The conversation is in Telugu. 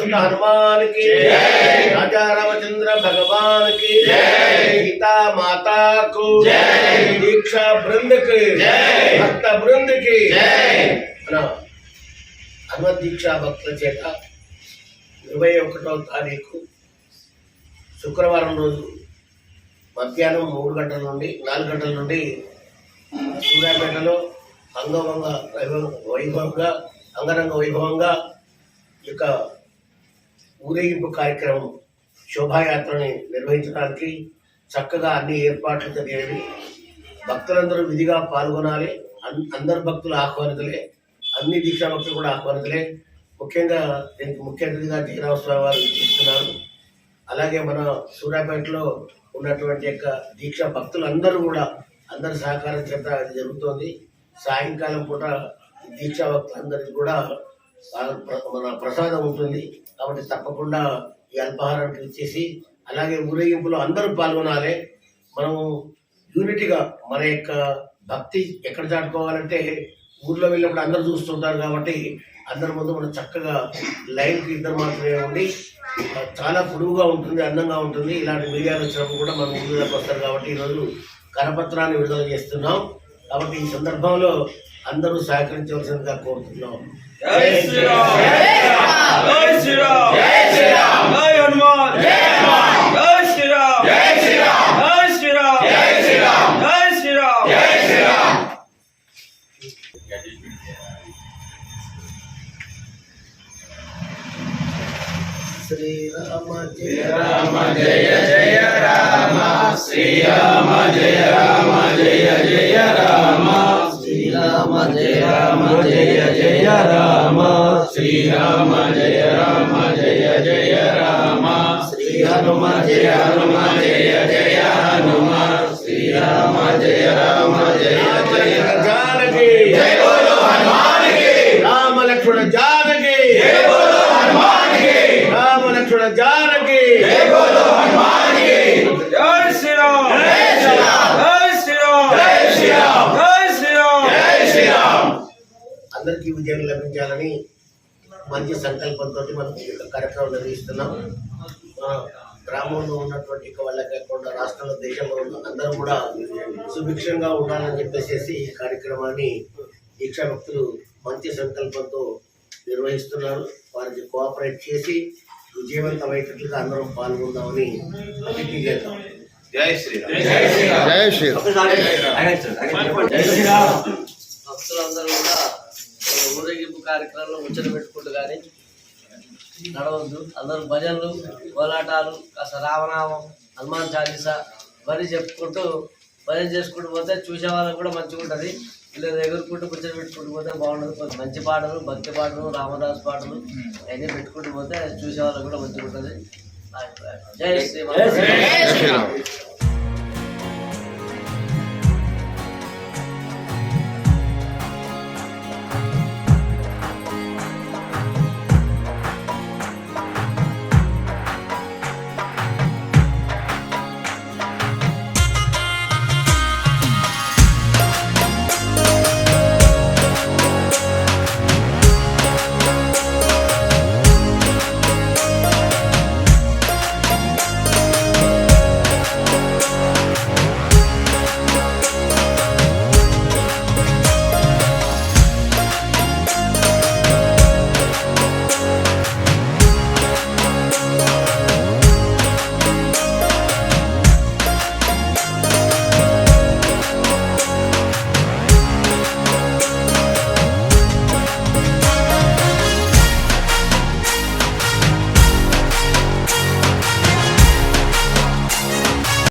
सुत हनुमान की राजा रामचंद्र भगवान की सीता माता को दीक्षा वृंद की भक्त वृंद की हनुमत दीक्षा भक्तुల చేత 21వ తారీఖు శుక్రవారం రోజు మధ్యాహ్నం 3 గంటల నుండి 4 గంటల నుండి సూర్యాపేటలో అంగరంగ వైభవంగా ఈ యొక్క ఊరేగింపు కార్యక్రమం శోభాయాత్రని నిర్వహించడానికి చక్కగా అన్ని ఏర్పాట్లు జరిగాయి. భక్తులందరూ విధిగా పాల్గొనాలి. అందరు భక్తులు ఆహ్వానితులే, అన్ని దీక్షా భక్తులు కూడా ఆహ్వానితులే. ముఖ్యంగా దీనికి ముఖ్య అతిథిగా జయరామస్వామి వారు ఇస్తున్నారు. అలాగే మన సూర్యాపేటలో ఉన్నటువంటి యొక్క దీక్షా భక్తులు అందరూ కూడా అందరి సహకారం చేత అది జరుగుతోంది. సాయంకాలం పూట దీక్షా భక్తులందరికీ కూడా మన ప్రసాదం ఉంటుంది. కాబట్టి తప్పకుండా ఈ అల్పాహారానికి ఇచ్చేసి అలాగే ఊరేగింపులో అందరూ పాల్గొనాలి. మనము యూనిటీగా మన యొక్క భక్తి ఎక్కడ చాటుకోవాలంటే ఊర్లో వెళ్ళినప్పుడు అందరూ చూస్తుంటారు. కాబట్టి అందరి ముందు మనం చక్కగా లైన్కి ఇద్దరు మాత్రమే ఉండి చాలా పొడుగుగా ఉంటుంది, అందంగా ఉంటుంది. ఇలాంటి మీడియాలు వచ్చినప్పుడు కూడా మనం ఊళ్ళోకి వస్తారు. కాబట్టి ఈరోజు కరపత్రాన్ని విడుదల చేస్తున్నాం. కాబట్టి ఈ సందర్భంలో అందరూ సహకరించవలసిందిగా కోరుతున్నాం. జై శ్రీరామ్, జై శ్రీరామ్, జై శ్రీరామ్, జై హనుమాన్, జై హనుమాన్, జై శ్రీరామ్, జై శ్రీరామ్, జై శ్రీరామ్, జై శ్రీరామ్, జై శ్రీరామ్, జై శ్రీరామ్. శ్రీరామ జయ రామ జయ జయ రామ, శ్రీరామ జయ రామ జయ జయ రామ, శ్రీరామ జయ రామ జయ జయ రామ, శ్రీరామ జయ రామ జయ జయ రామ, శ్రీ హనుమ జయ హనుమ జయ జయ హనుమ, శ్రీరామ జయ రామ జయ జయ జానకి జయ బోలో హనుమాన్ కి, రామ లక్ష్మణ జానకి జయ బోలో హనుమాన్ కి, రామ లక్ష్మణ జానకి జయ బోలో హనుమాన్ కి. జై శ్రీరామ్, జై శ్రీరామ్, జై శ్రీరామ్, జై శ్రీరామ్, జై శ్రీరామ్, జై శ్రీరామ్. అందరికీ విజయం లభించాలని మంచి సంకల్పంతో మనం ఈ కార్యక్రమం నిర్వహిస్తున్నాం. మన గ్రామంలో ఉన్నటువంటి వాళ్ళకి కాకుండా రాష్ట్రంలో దేశంలో ఉన్న అందరూ కూడా సుభిక్షంగా ఉండాలని చెప్పేసి ఈ కార్యక్రమాన్ని దీక్షా భక్తులు మంచి సంకల్పంతో నిర్వహిస్తున్నారు. వారికి కోఆపరేట్ చేసి విజయవంతమయ్యేటట్లుగా అందరం పాల్గొందామని ప్రతిజ్ఞ చేద్దాం. జై శ్రీరామ్, జై శ్రీరామ్, జై శ్రీరామ్, జై శ్రీరామ్. భక్తులందరూ కూడా ఊరేగింపు కార్యక్రమంలో ముచ్చట పెట్టుకుంటూ కానీ నడవద్దు. అందరూ భజనలు, కోలాటాలు, కాస్త రామనామం, హనుమాన్ చాలీసా ఇవన్నీ చెప్పుకుంటూ భజన చేసుకుంటూ పోతే చూసే వాళ్ళకి కూడా మంచిగా ఉంటుంది. ఇలా ఎగురుకుంటూ ముచ్చట పెట్టుకుంటూ పోతే బాగుంటుంది. మంచి పాటలు, భక్తి పాటలు, రామదాస్ పాటలు అవన్నీ పెట్టుకుంటూ పోతే చూసే వాళ్ళకి కూడా మంచిగా ఉంటుంది. జై శ్రీరామ్.